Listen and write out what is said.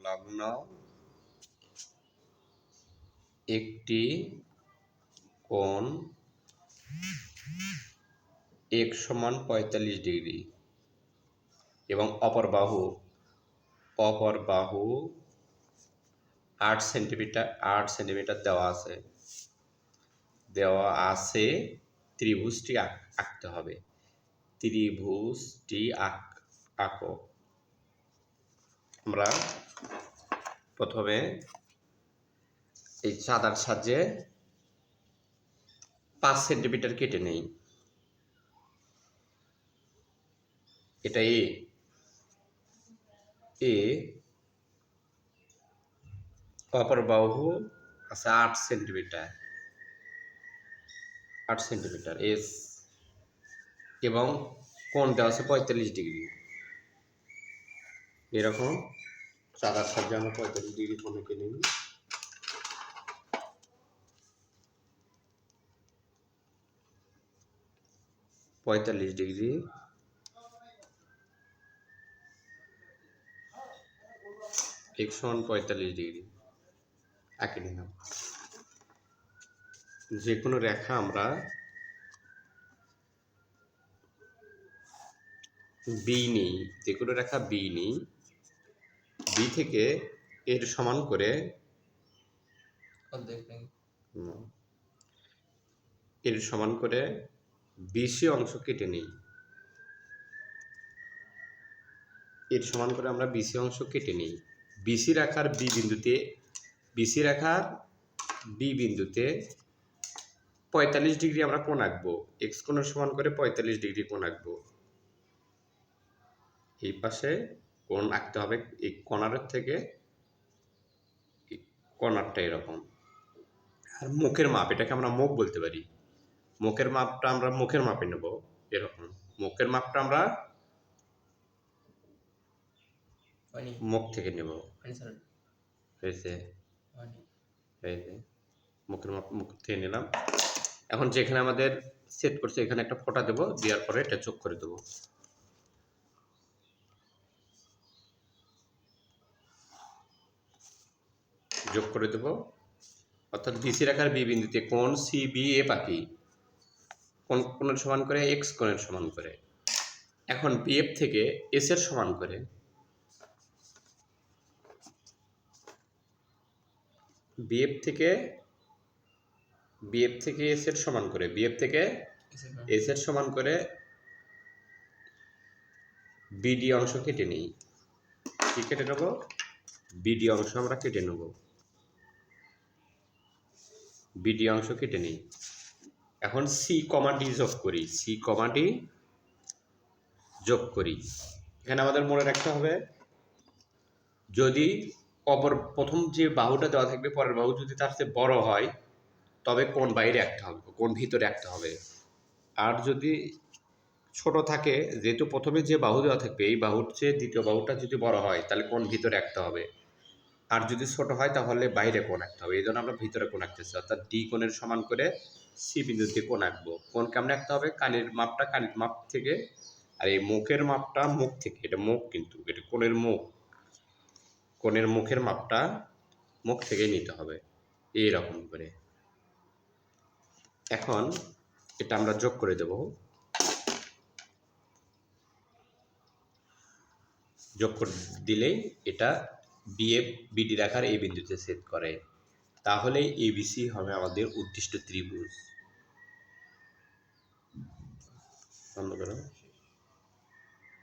লগ্ন একটি কোণ x সমান 45 ডিগ্রি এবং অপর বাহু 8 সেন্টিমিটার দেওয়া আছে ত্রিভুজটি আঁকতে হবে। ত্রিভুজটি আঁকো। আমরা প্রথমে এই চাঁদার সাহায্যে 5 সেন্টিমিটার কেটে নেই। এটা এ অপর বাহু আছে 8 সেন্টিমিটার এস এবং কোণ দেওয়া আছে 45 ডিগ্রি। এরকম চাঁদার সাহায্যে আমরা 45 ডিগ্রি কোণ এঁকে নিই। x সমান 45 ডিগ্রি এঁকে নিলাম। যে কোনো রেখা আমরা বি নিই, যে কোনো রেখা বি নিই। বি থেকে এর সমান করে বিসি অংশ কেটে নিই। আমরা বিসি অংশ কেটে নিই। বিসি রেখার বি বিন্দুতে 45 ডিগ্রি আমরা কোণ আঁকবো। এক্স কোণের সমান করে 45 ডিগ্রি কোণ আঁকবো। এই পাশে কোণ আঁকতে হবে। এই কর্নারের থেকে কর্নারটা এরকম। আর মুখের মাপ, এটাকে আমরা মুখ বলতে পারি। মুখের মাপটা আমরা মুখের মাপে নেব। এরকম মুখের মাপটা আমরা মুখ থেকে নেব। মুখের মাপ মুখ থেকে নিলাম। এখন যেখানে আমাদের সেট করছে এখানে একটা ফোঁটা দেব, দেওয়ার পরে এটা যোগ করে দেব। অর্থাৎ বিসি রেখার বি বিন্দুতে কোণ CBA পাকি কোণের সমান করে এক্স কোণের সমান করে। এখন বিএফ থেকে এস এর সমান করে বিএফ থেকে এস এর সমান করে বিডি অংশ কেটে নিই। কি কেটে নেব? বিডি অংশ আমরা কেটে নেব। এখন সি কমাটি যোগ করি। এখানে আমাদের মনে রাখতে হবে, যদি প্রথম যে বাহুটা দেওয়া থাকবে পরের বাহু যদি তার চেয়ে বড় হয় তবে কোণ বাইরে রাখতে হবে, কোণ ভিতরে রাখতে হবে। আর যদি ছোট থাকে, যেহেতু প্রথমে যে বাহু দেওয়া থাকবে এই বাহুর চেয়ে দ্বিতীয় বাহুটা যদি বড় হয় তাহলে কোণ ভিতরে রাখতে হবে। আর যদি ছোট হয় তাহলে বাইরে কোণ আঁকতে হবে। এই জন্য আমরা ভিতরে কোণ আঁকতেছি। অর্থাৎ ডি কোণের সমান করে সি বিন্দুতে কোণ আঁকবো। কোণ কেমন আঁকতে হবে? কানের মাপ থেকে, আর এই মুখের মাপটা মুখ থেকে। এটা মুখ, কিন্তু এটা কোণের মুখের মাপটা মুখ থেকে নিতে হবে এইরকম করে। এখন এটা আমরা যোগ করে দেব। যোগ করে দিলেই এটা বিডি রেখার এই বিন্দুতে ছেদ করে। তাহলে এবিসি হবে আমাদের উদ্দিষ্ট ত্রিভুজ। বন্ধ করো।